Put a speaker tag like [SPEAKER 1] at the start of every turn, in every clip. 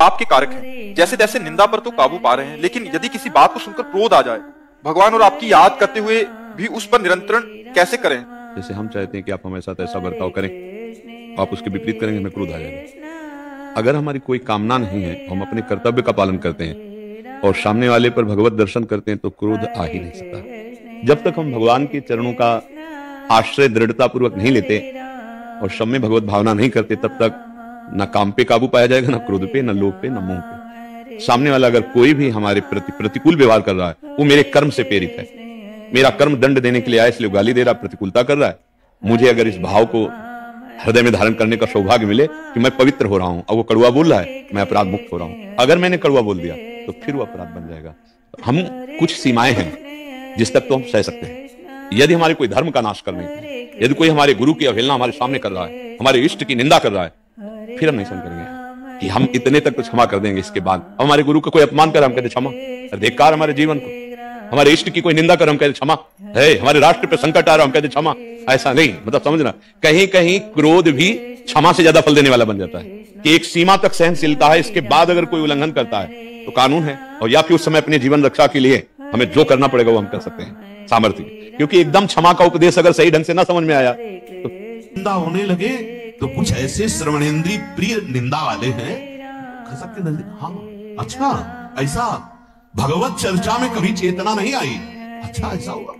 [SPEAKER 1] आपके कारक हैं। जैसे तैसे निंदा पर तो काबू पा रहे हैं, लेकिन यदि किसी बात को सुनकर क्रोध आ जाए, भगवान और आपकी याद करते हुए भी उस पर नियंत्रण कैसे करें?
[SPEAKER 2] जैसे हम चाहते हैं कि आप हमारे साथ ऐसा बर्ताव करें, आप उसके विपरीत करेंगे, हमें क्रोध आ जाएगा। अगर हमारी कोई कामना नहीं है, हम अपने कर्तव्य का पालन करते हैं और सामने वाले पर भगवत दर्शन करते हैं, तो क्रोध आ ही नहीं सकता। जब तक हम भगवान के चरणों का आश्रय दृढ़ता पूर्वक नहीं लेते और सब में भगवत भावना नहीं करते, तब तक न काम पे काबू पाया जाएगा, न क्रोध पे, न लोभ पे, न मोह पे। सामने वाला अगर कोई भी हमारे प्रति प्रतिकूल व्यवहार कर रहा है, वो मेरे कर्म से प्रेरित है। मेरा कर्म दंड देने के लिए आया, इसलिए गाली दे रहा, प्रतिकूलता कर रहा है। मुझे अगर इस भाव को हृदय में धारण करने का सौभाग्य मिले कि मैं पवित्र हो रहा हूं और वो कड़वा बोल रहा है, मैं अपराध मुक्त हो रहा हूं। अगर मैंने कड़वा बोल दिया तो फिर वो अपराध बन जाएगा। हम कुछ सीमाएं हैं जिस तक तो हम सह सकते हैं। यदि हमारे कोई धर्म का नाश करने, यदि कोई हमारे गुरु की अवहेलना हमारे सामने कर रहा है, हमारे इष्ट की निंदा कर रहा है, फिर हम नहीं सहन करेंगे कि हम इतने तक तो क्षमा कर देंगे। इसके बाद हमारे गुरु का कोई अपमान कर, हम कहते क्षमा, धिक्कार हमारे जीवन को। हमारे इष्ट की कोई निंदा कर, हम कहते क्षमा है। हमारे राष्ट्र पे संकट आ रहा, हम कहते क्षमा। ऐसा नहीं, मतलब समझना, कहीं कहीं क्रोध भी क्षमा से ज्यादा फल देने वाला बन जाता है कि एक सीमा तक सहनशीलता है, इसके बाद अगर कोई उल्लंघन करता है तो कानून है, और या फिर उस समय अपने जीवन रक्षा के लिए हमें जो करना पड़ेगा वो हम कर सकते हैं सामर्थ्य। क्योंकि एकदम क्षमा का उपदेश अगर सही ढंग से ना समझ में आया तो
[SPEAKER 3] निंदा होने लगे, तो कुछ ऐसे श्रवणेंद्रिय प्रिय निंदा वाले हैं, सबके नजदीक, हाँ अच्छा ऐसा भगवत चर्चा में कभी चेतना नहीं आई, अच्छा ऐसा हुआ,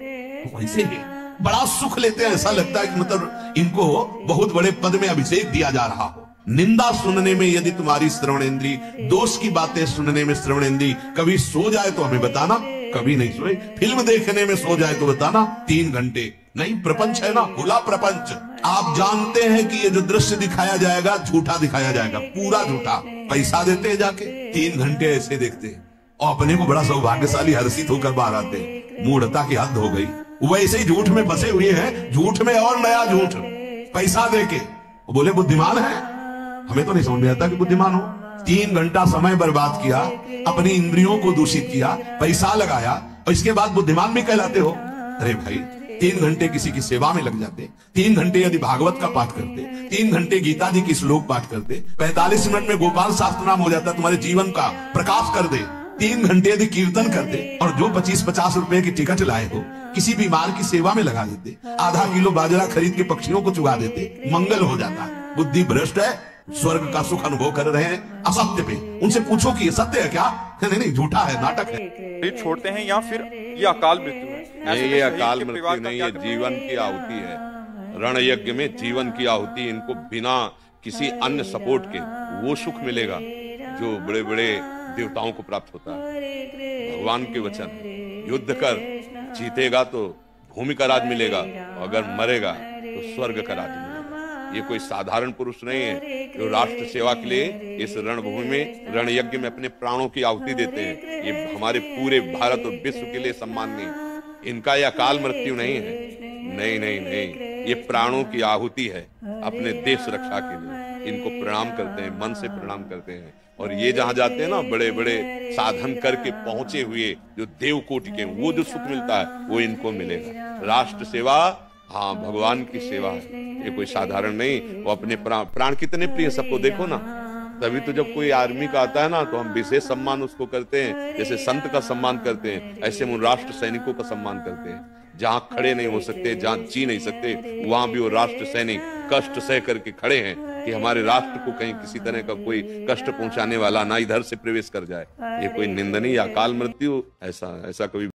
[SPEAKER 3] वैसे ही बड़ा सुख लेते हैं। ऐसा लगता है कि मतलब इनको बहुत बड़े पद में अभिषेक दिया जा रहा हो। निंदा सुनने में यदि तुम्हारी श्रवणेंद्री, दोष की बातें सुनने में श्रवणेंद्री कभी सो जाए तो हमें बताना, कभी नहीं सोए। फिल्म देखने में सो जाए तो बताना, 3 घंटे नहीं, प्रपंच है ना, खुला प्रपंच। आप जानते हैं कि ये जो दृश्य दिखाया जाएगा झूठा दिखाया जाएगा, पूरा झूठा। पैसा देते हैं जाके, 3 घंटे ऐसे देखते हैं और अपने को बड़ा सौभाग्यशाली हर्षित होकर बाहर आते हैं। मूढ़ता की हद हो गई। वैसे ही झूठ में फंसे हुए हैं, झूठ में और नया झूठ, पैसा देके। वो बोले बुद्धिमान है, हमें तो नहीं समझ में आता कि बुद्धिमान हो। 3 घंटा समय बर्बाद किया, अपनी इंद्रियों को दूषित किया, पैसा लगाया, और इसके बाद बुद्धिमान भी कहलाते हो। अरे भाई, 3 घंटे किसी की सेवा में लग जाते, 3 घंटे यदि भागवत का पाठ करते, 3 घंटे गीता जी की श्लोक पाठ करते, 45 मिनट में गोपाल शास्त्र नाम हो जाता, तुम्हारे जीवन का प्रकाश कर दे। 3 घंटे यदि कीर्तन करते और जो 25-50 रुपए की टिकट लाए हो किसी बीमार की सेवा में लगा देते, आधा किलो बाजरा खरीद के पक्षियों को चुगा देते, मंगल हो जाता। बुद्धि भ्रष्ट है, स्वर्ग का सुख अनुभव कर रहे हैं असत्य पे। उनसे पूछो कि ये सत्य है क्या? नहीं नहीं, झूठा है, नाटक है।
[SPEAKER 1] छोड़ते हैं या फिर ये अकाल मृत्यु है?
[SPEAKER 2] ये अकाल मृत्यु नहीं, ये जीवन की आहुति है। रण यज्ञ में जीवन की आहुति, इनको बिना किसी अन्य सपोर्ट के वो सुख मिलेगा जो बड़े बड़े देवताओं को प्राप्त होता है। भगवान के वचन, युद्ध कर, जीतेगा तो भूमि का राज मिलेगा, और अगर मरेगा तो स्वर्ग का राज मिलेगा। ये कोई साधारण पुरुष नहीं है जो राष्ट्र सेवा के लिए इस रणभूमि में, रण यज्ञ में अपने प्राणों की आहुति देते हैं। ये हमारे पूरे भारत और विश्व के लिए सम्माननीय। इनका यह अकाल मृत्यु नहीं है, नहीं नहीं नहीं, ये प्राणों की आहुति है अपने देश रक्षा के लिए। इनको प्रणाम करते हैं, मन से प्रणाम करते हैं। और ये जहां जाते हैं ना, बड़े बड़े साधन करके पहुंचे हुए जो देव कोटि के, वो जो सुख मिलता है वो इनको मिलेगा। राष्ट्र सेवा, हाँ भगवान की सेवा है, ये कोई साधारण नहीं। वो अपने प्राण कितने प्रिय, सबको देखो ना। तभी तो जब कोई आर्मी का आता है ना, तो हम विशेष सम्मान उसको करते हैं, जैसे संत का सम्मान करते हैं, ऐसे हम राष्ट्र सैनिकों का सम्मान करते हैं। जहां खड़े नहीं हो सकते, जहां जी नहीं सकते, वहां भी वो राष्ट्र सैनिक कष्ट सह करके खड़े हैं कि हमारे राष्ट्र को कहीं किसी तरह का कोई कष्ट पहुंचाने वाला ना इधर से प्रवेश कर जाए। ये कोई निंदनीय अकाल मृत्यु ऐसा कभी